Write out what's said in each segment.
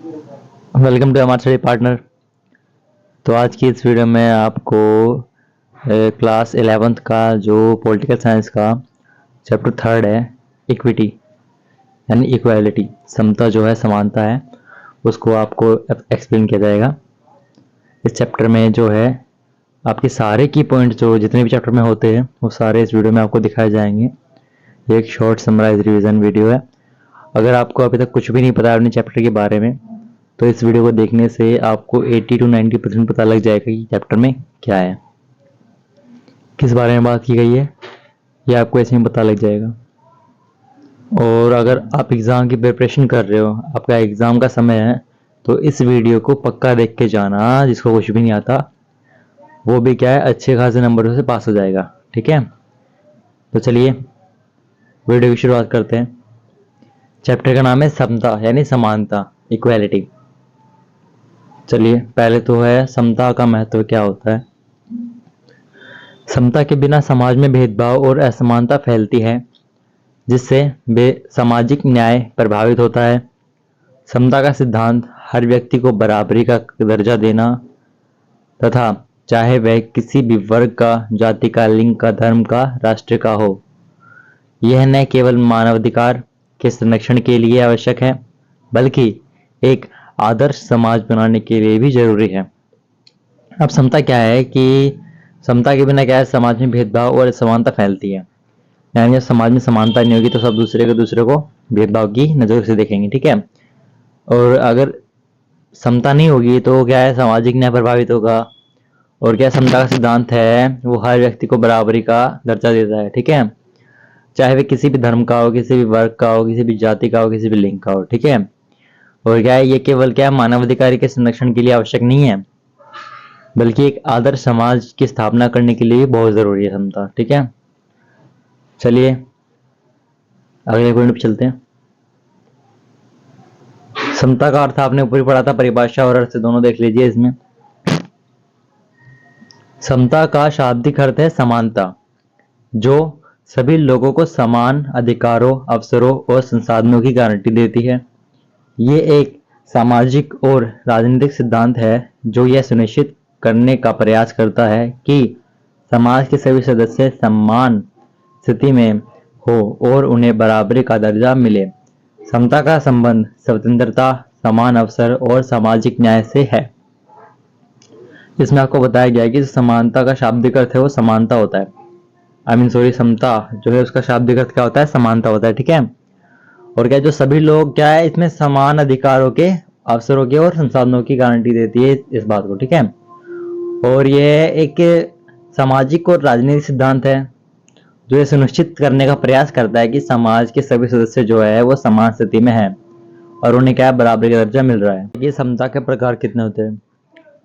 Welcome to हमारे study partner. तो आज की इस वीडियो में आपको क्लास 11th का जो पॉलिटिकल साइंस का चैप्टर थर्ड है, इक्विटी यानी इक्वालिटी, समता जो है, समानता है, उसको आपको एक्सप्लेन किया जाएगा। इस चैप्टर में जो है आपके सारे की पॉइंट जो जितने भी चैप्टर में होते हैं वो सारे इस वीडियो में आपको दिखाए जाएंगे। ये एक शॉर्ट समराइज रिवीजन वीडियो है। अगर आपको अभी तक कुछ भी नहीं पता अपने चैप्टर के बारे में, तो इस वीडियो को देखने से आपको 80 to 90% पता लग जाएगा कि चैप्टर में क्या है, किस बारे में बात की गई है, ये आपको ऐसे ही पता लग जाएगा। और अगर आप एग्ज़ाम की प्रिपरेशन कर रहे हो, आपका एग्ज़ाम का समय है, तो इस वीडियो को पक्का देख के जाना। जिसको कुछ भी नहीं आता वो भी क्या है, अच्छे खासे नंबरों से पास हो जाएगा। ठीक है, तो चलिए वीडियो की शुरुआत करते हैं। चैप्टर का नाम है समता यानी समानता, इक्वालिटी। चलिए, पहले तो है समता का महत्व क्या होता है। समता के बिना समाज में भेदभाव और असमानता फैलती है, जिससे सामाजिक न्याय प्रभावित होता है। समता का सिद्धांत हर व्यक्ति को बराबरी का दर्जा देना तथा चाहे वह किसी भी वर्ग का, जाति का, लिंग का, धर्म का, राष्ट्र का हो, यह न केवल मानवाधिकार के संरक्षण के लिए आवश्यक है, बल्कि एक आदर्श समाज बनाने के लिए भी जरूरी है। अब समता क्या है कि समता के बिना क्या है, समाज में भेदभाव और असमानता फैलती है। यानी जब समाज में समानता नहीं होगी तो सब दूसरे को भेदभाव की नजर से देखेंगे। ठीक है, और अगर समता नहीं होगी तो क्या है, सामाजिक न्याय प्रभावित होगा। और क्या समता का सिद्धांत है, वो हर व्यक्ति को बराबरी का दर्जा देता है। ठीक है, चाहे वे किसी भी धर्म का हो, किसी भी वर्ग का हो, किसी भी जाति का हो, किसी भी लिंग का हो। ठीक है, और क्या है, ये केवल क्या मानवाधिकार के संरक्षण के लिए आवश्यक नहीं है, बल्कि एक आदर्श समाज की स्थापना करने के लिए भी बहुत जरूरी है समता। ठीक है, चलिए अगले पॉइंट पे चलते हैं। समता का अर्थ आपने ऊपर ही पढ़ा था, परिभाषा और अर्थ दोनों देख लीजिए इसमें। समता का शाब्दिक अर्थ है समानता, जो सभी लोगों को समान अधिकारों, अवसरों और संसाधनों की गारंटी देती है। ये एक सामाजिक और राजनीतिक सिद्धांत है जो यह सुनिश्चित करने का प्रयास करता है कि समाज के सभी सदस्य समान स्थिति में हो और उन्हें बराबरी का दर्जा मिले। समता का संबंध स्वतंत्रता, समान अवसर और सामाजिक न्याय से है। इसमें आपको बताया गया है कि समानता का शाब्दिक अर्थ है वो समानता होता है। समता जो है उसका शाब्दिक अर्थ क्या होता है, समानता होता है। ठीक है, और क्या जो सभी लोग क्या है, इसमें समान अधिकारों के, अवसरों के और संसाधनों की गारंटी देती है इस बात को। ठीक है, और ये एक सामाजिक और राजनीतिक सिद्धांत है जो ये सुनिश्चित करने का प्रयास करता है कि समाज के सभी सदस्य जो है वो समान स्थिति में है और उन्हें क्या बराबरी का दर्जा मिल रहा है। ये समता के प्रकार कितने होते हैं?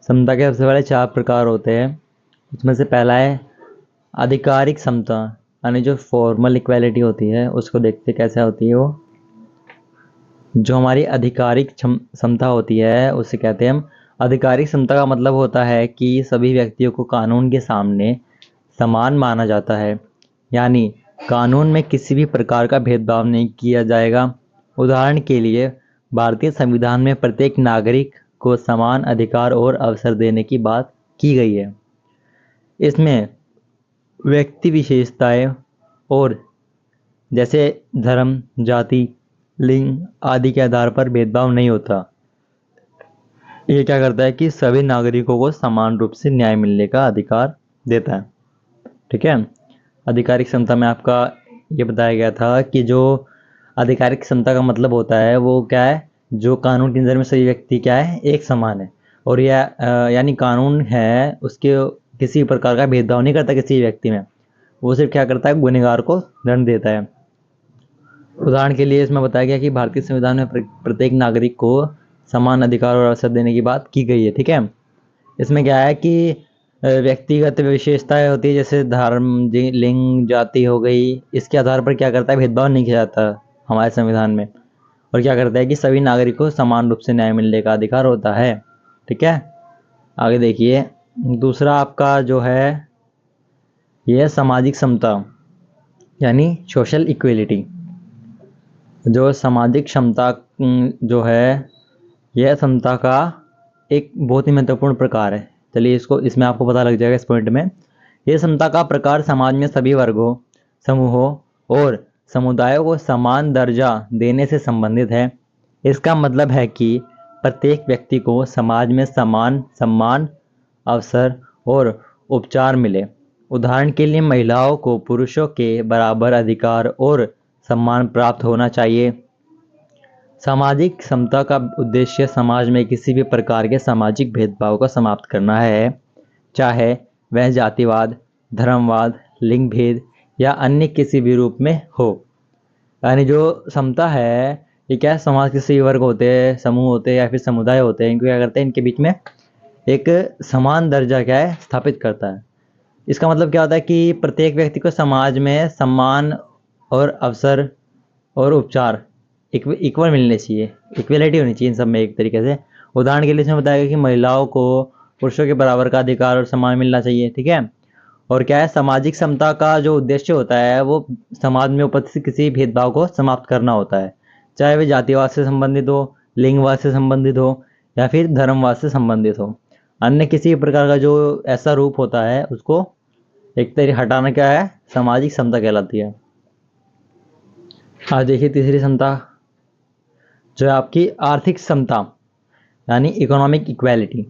समता के सबसे पहले 4 प्रकार होते हैं। उसमें से पहला है आधिकारिक समता, यानी जो फॉर्मल इक्वालिटी होती है उसको देखते कैसे होती है। वो जो हमारी आधिकारिक समता होती है उसे कहते हैं हम। आधिकारिक समता का मतलब होता है कि सभी व्यक्तियों को कानून के सामने समान माना जाता है, यानी कानून में किसी भी प्रकार का भेदभाव नहीं किया जाएगा। उदाहरण के लिए भारतीय संविधान में प्रत्येक नागरिक को समान अधिकार और अवसर देने की बात की गई है। इसमें व्यक्ति विशेषताएं और जैसे धर्म, जाति, लिंग आदि के आधार पर भेदभाव नहीं होता। ये क्या करता है कि सभी नागरिकों को समान रूप से न्याय मिलने का अधिकार देता है। ठीक है, आधिकारिक समता में आपका ये बताया गया था कि जो आधिकारिक समता का मतलब होता है वो क्या है, जो कानून की नज़र में सभी व्यक्ति क्या है, एक समान है। और यह यानी कानून है उसके किसी प्रकार का भेदभाव नहीं करता किसी व्यक्ति में, वो सिर्फ क्या करता है, गुनहगार को दंड देता है। उदाहरण के लिए इसमें बताया गया कि भारतीय संविधान में प्रत्येक नागरिक को समान अधिकार और अवसर देने की बात की गई है। ठीक है, इसमें क्या है कि व्यक्तिगत विशेषताएं होती है, जैसे धर्म, लिंग, जाति हो गई, इसके आधार पर क्या करता है, भेदभाव नहीं किया जाता हमारे संविधान में। और क्या करता है कि सभी नागरिकों को समान रूप से न्याय मिलने का अधिकार होता है। ठीक है, आगे देखिए। दूसरा आपका जो है यह सामाजिक समता यानी सोशल इक्वलिटी। जो सामाजिक क्षमता जो है यह समता का एक बहुत ही महत्वपूर्ण प्रकार है। चलिए इसमें आपको पता लग जाएगा इस पॉइंट में। यह समता का प्रकार समाज में सभी वर्गों, समूहों और समुदायों को समान दर्जा देने से संबंधित है। इसका मतलब है कि प्रत्येक व्यक्ति को समाज में समान सम्मान, अवसर और उपचार मिले। उदाहरण के लिए महिलाओं को पुरुषों के बराबर अधिकार और सम्मान प्राप्त होना चाहिए। सामाजिक समता का उद्देश्य समाज में किसी भी प्रकार के सामाजिक भेदभाव को समाप्त करना है, चाहे वह जातिवाद, धर्मवाद, लिंग भेद या अन्य किसी भी रूप में हो। यानी जो समता है, ये क्या है, समाज के सभी वर्ग होते हैं, समूह होते हैं या फिर समुदाय होते हैं, इनको क्या करते हैं, इनके बीच में एक समान दर्जा क्या है स्थापित करता है। इसका मतलब क्या होता है कि प्रत्येक व्यक्ति को समाज में सम्मान और अवसर और उपचार इक्वल मिलने चाहिए, इक्वलिटी होनी चाहिए इन सब में एक तरीके से। उदाहरण के लिए इसमें बताया गया कि महिलाओं को पुरुषों के बराबर का अधिकार और सम्मान मिलना चाहिए, ठीक है। और क्या है, सामाजिक समता का जो उद्देश्य होता है वो समाज में उपस्थित किसी भेदभाव को समाप्त करना होता है, चाहे वे जातिवाद से संबंधित हो, लिंगवाद से संबंधित हो या फिर धर्मवाद से संबंधित हो। अन्य किसी प्रकार का जो ऐसा रूप होता है उसको एक तरीके हटाना क्या है, सामाजिक समता कहलाती है। आज देखिए तीसरी समता जो है आपकी आर्थिक समता, यानी इकोनॉमिक इक्वालिटी।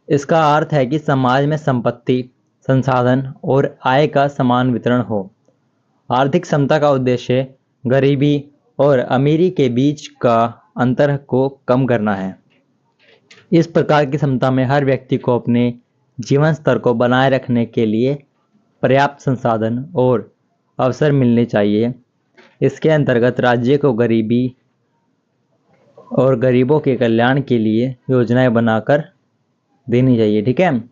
इसका अर्थ है कि समाज में संपत्ति, संसाधन और आय का समान वितरण हो। आर्थिक समता का उद्देश्य गरीबी और अमीरी के बीच का अंतर को कम करना है। इस प्रकार की समता में हर व्यक्ति को अपने जीवन स्तर को बनाए रखने के लिए पर्याप्त संसाधन और अवसर मिलने चाहिए। इसके अंतर्गत राज्य को गरीबी और गरीबों के कल्याण के लिए योजनाएं बनाकर देनी चाहिए, ठीक है।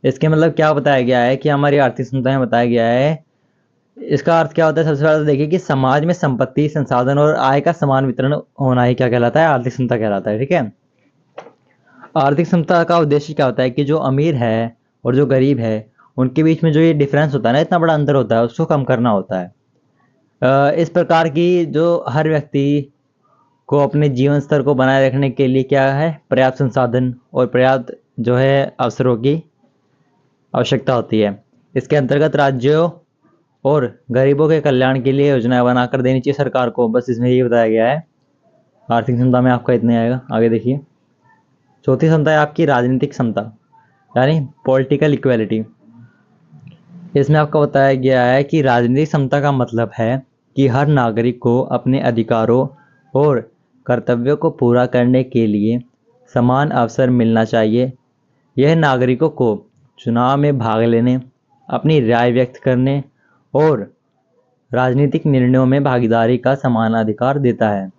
इसके मतलब क्या बताया गया है कि हमारी आर्थिक समता में बताया गया है, इसका अर्थ क्या होता है। सबसे पहले तो देखिए कि समाज में संपत्ति, संसाधन और आय का समान वितरण होना ही क्या कहलाता है, आर्थिक समता कहलाता है, ठीक है। आर्थिक समता का उद्देश्य क्या होता है कि जो अमीर है और जो गरीब है उनके बीच में जो ये डिफरेंस होता है ना, इतना बड़ा अंतर होता है, उसको कम करना होता है। इस प्रकार की जो हर व्यक्ति को अपने जीवन स्तर को बनाए रखने के लिए क्या है, पर्याप्त संसाधन और पर्याप्त जो है अवसरों की आवश्यकता होती है। इसके अंतर्गत राज्यों और गरीबों के कल्याण के लिए योजनाएं बनाकर देनी चाहिए सरकार को। बस इसमें ये बताया गया है। आर्थिक क्षमता में आपका इतना आएगा। आगे देखिए चौथी क्षमता है आपकी राजनीतिक क्षमता, यानी पॉलिटिकल इक्वालिटी। इसमें आपको बताया गया है कि राजनीतिक क्षमता का मतलब है कि हर नागरिक को अपने अधिकारों और कर्तव्यों को पूरा करने के लिए समान अवसर मिलना चाहिए। यह नागरिकों को चुनाव में भाग लेने, अपनी राय व्यक्त करने और राजनीतिक निर्णयों में भागीदारी का समान अधिकार देता है।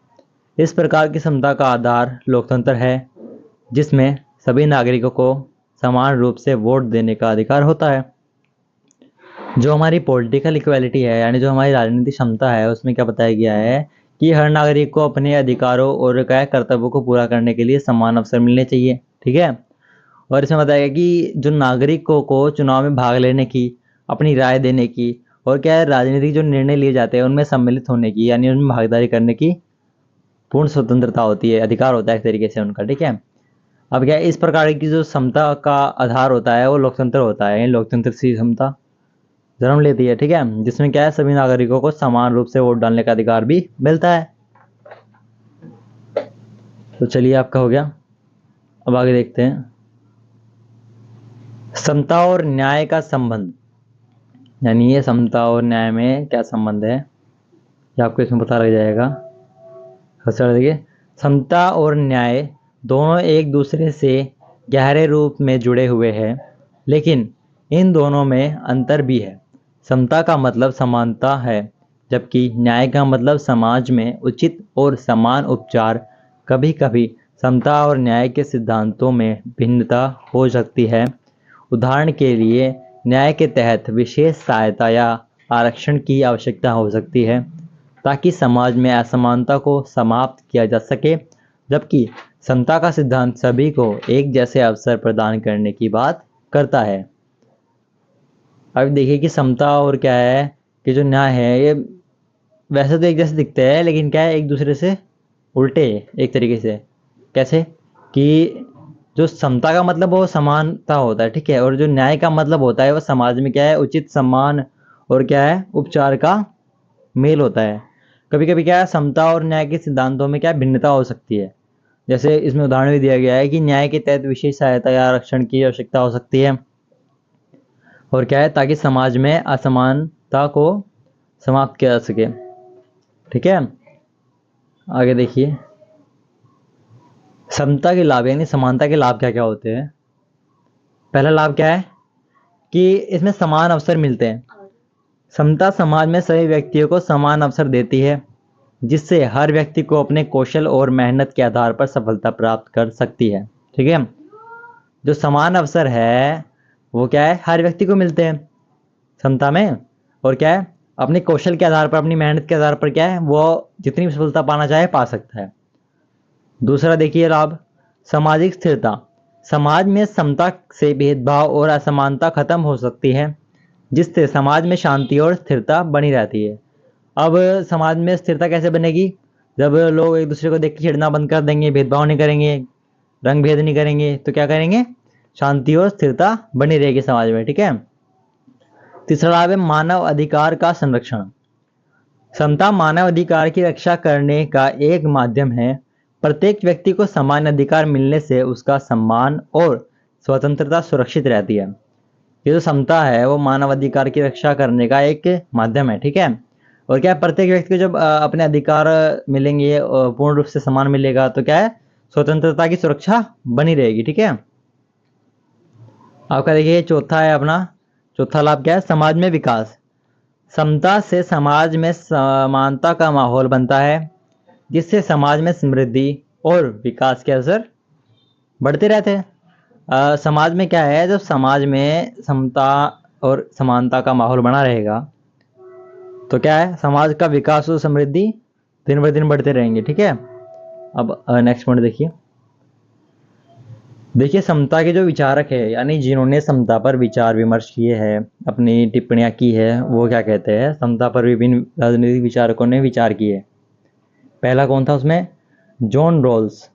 इस प्रकार की समता का आधार लोकतंत्र है, जिसमें सभी नागरिकों को समान रूप से वोट देने का अधिकार होता है। जो हमारी पॉलिटिकल इक्वालिटी है, यानी जो हमारी राजनीतिक क्षमता है, उसमें क्या बताया गया है कि हर नागरिक को अपने अधिकारों और कर्तव्यों को पूरा करने के लिए समान अवसर मिलने चाहिए, ठीक है। और इसमें बताया गया कि जो नागरिकों को चुनाव में भाग लेने की, अपनी राय देने की और क्या है राजनीतिक जो निर्णय लिए जाते हैं उनमें सम्मिलित होने की, यानी उनमें भागीदारी करने की पूर्ण स्वतंत्रता होती है, अधिकार होता है एक तरीके से उनका, ठीक है। अब क्या है, इस प्रकार की जो समता का आधार होता है वो लोकतंत्र होता है। लोकतंत्र से क्षमता जन्म लेती है, ठीक है, जिसमें क्या है सभी नागरिकों को समान रूप से वोट डालने का अधिकार भी मिलता है। तो चलिए आपका हो गया। अब आगे देखते हैं समता और न्याय का संबंध, यानी ये समता और न्याय में क्या संबंध है ये आपको इसमें पता लग जाएगा। सबसे पहले देखिए, समता और न्याय दोनों एक दूसरे से गहरे रूप में जुड़े हुए हैं, लेकिन इन दोनों में अंतर भी है। समता का मतलब समानता है, जबकि न्याय का मतलब समाज में उचित और समान उपचार। कभी कभी समता और न्याय के सिद्धांतों में भिन्नता हो सकती है। उदाहरण के लिए न्याय के तहत विशेष सहायता या आरक्षण की आवश्यकता हो सकती है ताकि समाज में असमानता को समाप्त किया जा सके, जबकि समता का सिद्धांत सभी को एक जैसे अवसर प्रदान करने की बात करता है। अब देखिए कि समता और क्या है कि जो न्याय है ये वैसे तो एक जैसे दिखते हैं, लेकिन क्या है एक दूसरे से उल्टे एक तरीके से। कैसे? कि जो समता का मतलब वो समानता होता है, ठीक है, और जो न्याय का मतलब होता है वो समाज में क्या है, उचित सम्मान और क्या है, उपचार का मेल होता है। कभी कभी क्या है, समता और न्याय के सिद्धांतों में क्या है, भिन्नता हो सकती है। जैसे इसमें उदाहरण भी दिया गया है कि न्याय के तहत विशेष सहायता या आरक्षण की आवश्यकता हो सकती है, और क्या है, ताकि समाज में असमानता को समाप्त किया जा सके। ठीक है, आगे देखिए, समता के लाभ यानी समानता के लाभ क्या क्या होते हैं। पहला लाभ क्या है कि इसमें समान अवसर मिलते हैं। समता समाज में सभी व्यक्तियों को समान अवसर देती है, जिससे हर व्यक्ति को अपने कौशल और मेहनत के आधार पर सफलता प्राप्त कर सकती है। ठीक है, जो समान अवसर है वो क्या है, हर व्यक्ति को मिलते हैं समता में, और क्या है, अपने कौशल के आधार पर, अपनी मेहनत के आधार पर क्या है, वो जितनी भी सफलता पाना चाहे पा सकता है। दूसरा देखिए लाभ, सामाजिक स्थिरता। समाज में समता से भेदभाव और असमानता खत्म हो सकती है, जिससे समाज में शांति और स्थिरता बनी रहती है। अब समाज में स्थिरता कैसे बनेगी, जब लोग एक दूसरे को देख के चिढ़ना बंद कर देंगे, भेदभाव नहीं करेंगे, रंग भेद नहीं करेंगे, तो क्या करेंगे, शांति और स्थिरता बनी रहेगी समाज में। ठीक है, तीसरा लाभ है मानव अधिकार का संरक्षण। समता मानव अधिकार की रक्षा करने का एक माध्यम है। प्रत्येक व्यक्ति को समान अधिकार मिलने से उसका सम्मान और स्वतंत्रता सुरक्षित रहती है। ये जो समता है वो मानव अधिकार की रक्षा करने का एक माध्यम है। ठीक है, और क्या है, प्रत्येक व्यक्ति को जब अपने अधिकार मिलेंगे, पूर्ण रूप से समान मिलेगा, तो क्या है, स्वतंत्रता की सुरक्षा बनी रहेगी। ठीक है, आपका देखिए चौथा है अपना, चौथा लाभ क्या है, समाज में विकास। समता से समाज में समानता का माहौल बनता है, जिससे समाज में समृद्धि और विकास के अवसर बढ़ते रहते हैं। समाज में क्या है, जब समाज में समता और समानता का माहौल बना रहेगा तो क्या है, समाज का विकास और समृद्धि दिन ब दिन बढ़ते रहेंगे। ठीक है, अब नेक्स्ट पॉइंट देखिए। देखिए समता के जो विचारक है, यानी जिन्होंने समता पर विचार विमर्श किए हैं, अपनी टिप्पणियां की है, वो क्या कहते हैं, समता पर विभिन्न राजनीतिक विचारकों ने विचार किए। पहला कौन था उसमें, जॉन रॉल्स।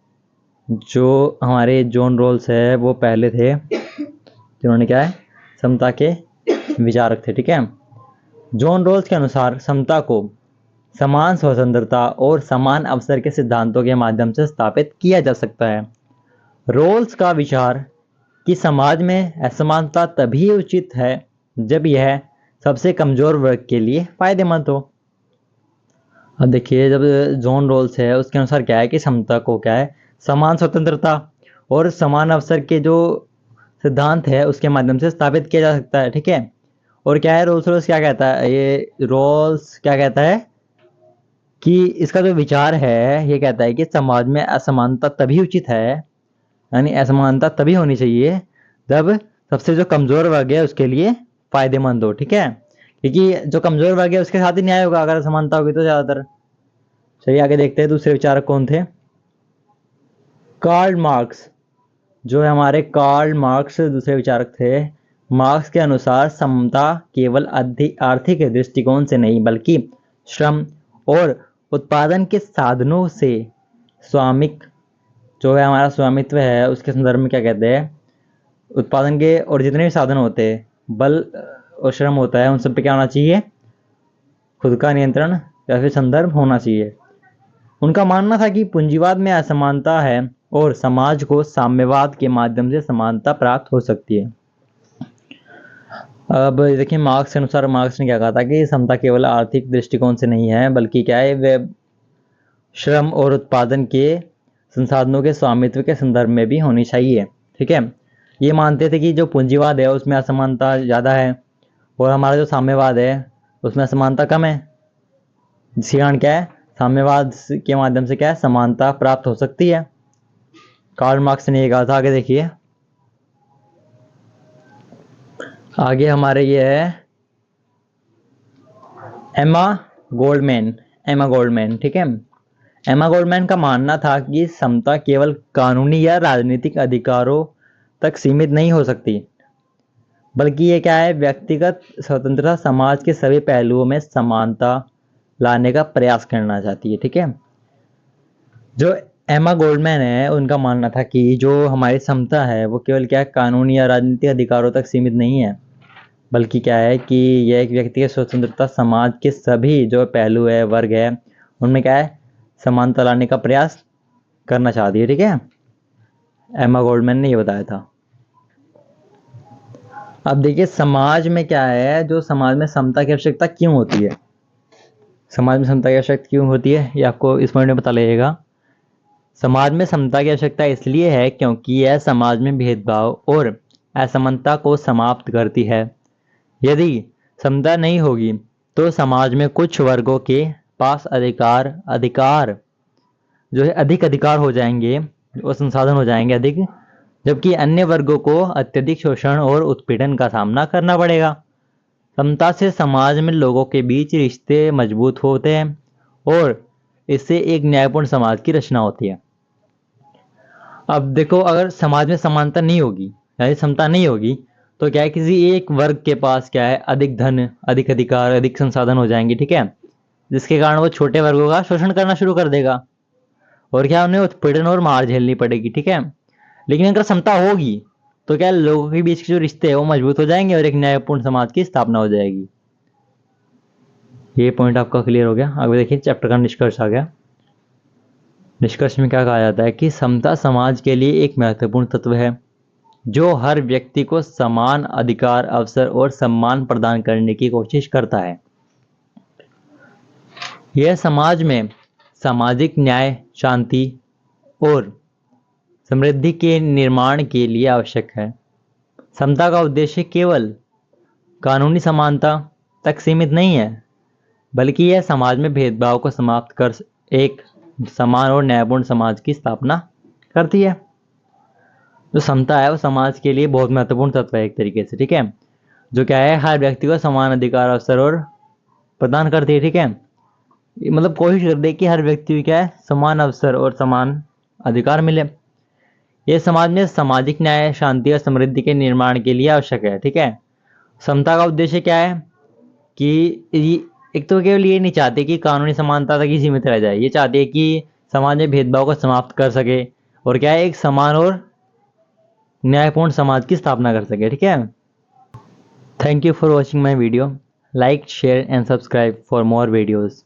जो हमारे जॉन रॉल्स है वो पहले थे जिन्होंने क्या है, समता के विचारक थे। ठीक है, जॉन रॉल्स के अनुसार समता को समान स्वतंत्रता और समान अवसर के सिद्धांतों के माध्यम से स्थापित किया जा सकता है। रोल्स का विचार कि समाज में असमानता तभी उचित है जब यह सबसे कमजोर वर्ग के लिए फायदेमंद हो। अब देखिए, जब जॉन रोल्स है उसके अनुसार क्या है कि समता को क्या है, समान स्वतंत्रता और समान अवसर के जो सिद्धांत है उसके माध्यम से स्थापित किया जा सकता है। ठीक है, और क्या है, रोल्स रोल्स क्या कहता है, ये रोल्स क्या कहता है कि इसका जो विचार है ये कहता है कि समाज में असमानता तभी उचित है, यानी असमानता तभी होनी चाहिए जब सबसे जो कमजोर वर्ग है उसके लिए फायदेमंद हो। ठीक है, क्योंकि जो कमजोर वर्ग है उसके साथ ही न्याय होगा अगर समानता होगी तो ज्यादातर। चलिए आगे देखते हैं दूसरे विचारक कौन थे। Karl Marx. जो है हमारे कार्ल मार्क्स दूसरे विचारक थे। मार्क्स के अनुसार समता केवल आर्थिक दृष्टिकोण से नहीं बल्कि श्रम और उत्पादन के साधनों से स्वामिक, जो है हमारा स्वामित्व है उसके संदर्भ में क्या कहते हैं, उत्पादन के और जितने भी साधन होते हैं, बल और श्रम होता है, उन सब पे क्या होना चाहिए, खुद का नियंत्रण या फिर संदर्भ होना चाहिए। उनका मानना था कि पूंजीवाद में असमानता है और समाज को साम्यवाद के माध्यम से समानता प्राप्त हो सकती है। अब देखिए मार्क्स के अनुसार, मार्क्स ने क्या कहा था कि समता केवल आर्थिक दृष्टिकोण से नहीं है बल्कि क्या है, वे श्रम और उत्पादन के संसाधनों के स्वामित्व के संदर्भ में भी होनी चाहिए। ठीक है, ये मानते थे कि जो पूंजीवाद है उसमें असमानता ज़्यादा है और हमारा जो साम्यवाद है उसमें असमानता कम है। जिसके कारण क्या है, साम्यवाद के माध्यम से क्या है, समानता प्राप्त हो सकती है। कार्ल मार्क्स ने ये कहा था। आगे देखिए, आगे हमारे ये है एमा गोल्डमैन। एमा गोल्डमैन, ठीक है, एमा गोल्डमैन का मानना था कि समता केवल कानूनी या राजनीतिक अधिकारों तक सीमित नहीं हो सकती, बल्कि ये क्या है, व्यक्तिगत स्वतंत्रता समाज के सभी पहलुओं में समानता लाने का प्रयास करना चाहती है। ठीक है, जो एमा गोल्डमैन है, उनका मानना था कि जो हमारी समता है वो केवल क्या है, कानूनी या राजनीतिक अधिकारों तक सीमित नहीं है, बल्कि क्या है कि यह एक व्यक्ति की स्वतंत्रता समाज के सभी जो पहलू है, वर्ग है, उनमें क्या है, समानता लाने का प्रयास करना चाहती है। ठीक है, एमा गोल्डमैन ने ये बताया था। अब देखिए समाज में क्या है, जो समाज में समता की आवश्यकता क्यों होती है, समाज में समता की आवश्यकता क्यों होती है, ये आपको इस पॉइंट में पता लगेगा। समाज में समता की आवश्यकता इसलिए है क्योंकि यह समाज में भेदभाव और असमानता को समाप्त करती है। यदि समता नहीं होगी तो समाज में कुछ वर्गों के पास अधिकार अधिकार जो है अधिक अधिकार हो जाएंगे और संसाधन हो जाएंगे अधिक, जबकि अन्य वर्गों को अत्यधिक शोषण और उत्पीड़न का सामना करना पड़ेगा। समता से समाज में लोगों के बीच रिश्ते मजबूत होते हैं और इससे एक न्यायपूर्ण समाज की रचना होती है। अब देखो, अगर समाज में समानता नहीं होगी यानी समता नहीं होगी तो क्या है, किसी एक वर्ग के पास क्या है, अधिक धन, अधिक अधिकार, अधिक संसाधन हो जाएंगे। ठीक है, जिसके कारण वो छोटे वर्गों का शोषण करना शुरू कर देगा और क्या उन्हें उत्पीड़न और मार झेलनी पड़ेगी। ठीक है, लेकिन अगर समता होगी तो क्या लोगों के बीच के जो रिश्ते हैं वो मजबूत हो जाएंगे और एक न्यायपूर्ण समाज की स्थापना हो जाएगी। ये पॉइंट आपका क्लियर हो गया। आगे देखिए, चैप्टर का निष्कर्ष आ गया। निष्कर्ष में क्या कहा जाता है कि समता समाज के लिए एक महत्वपूर्ण तत्व है जो हर व्यक्ति को समान अधिकार, अवसर और सम्मान प्रदान करने की कोशिश करता है। यह समाज में सामाजिक न्याय, शांति और समृद्धि के निर्माण के लिए आवश्यक है। समता का उद्देश्य केवल कानूनी समानता तक सीमित नहीं है, बल्कि यह समाज में भेदभाव को समाप्त कर एक समान और न्यायपूर्ण समाज की स्थापना करती है। जो समता है वो समाज के लिए बहुत महत्वपूर्ण तत्व है एक तरीके से। ठीक है, जो क्या है, हर व्यक्ति को समान अधिकार, अवसर और प्रदान करती है। ठीक है, मतलब कोशिश करती है कि हर व्यक्ति को क्या है, समान अवसर और समान अधिकार मिले। ये समाज में सामाजिक न्याय, शांति और समृद्धि के निर्माण के लिए आवश्यक है। ठीक है, समता का उद्देश्य क्या है कि एक तो केवल ये नहीं चाहते कि कानूनी समानता तक ही सीमित रह जाए, ये चाहते हैं कि समाज में भेदभाव को समाप्त कर सके और क्या है, एक समान और न्यायपूर्ण समाज की स्थापना कर सके। ठीक है, thank you for watching my video. Like, share and subscribe for more videos.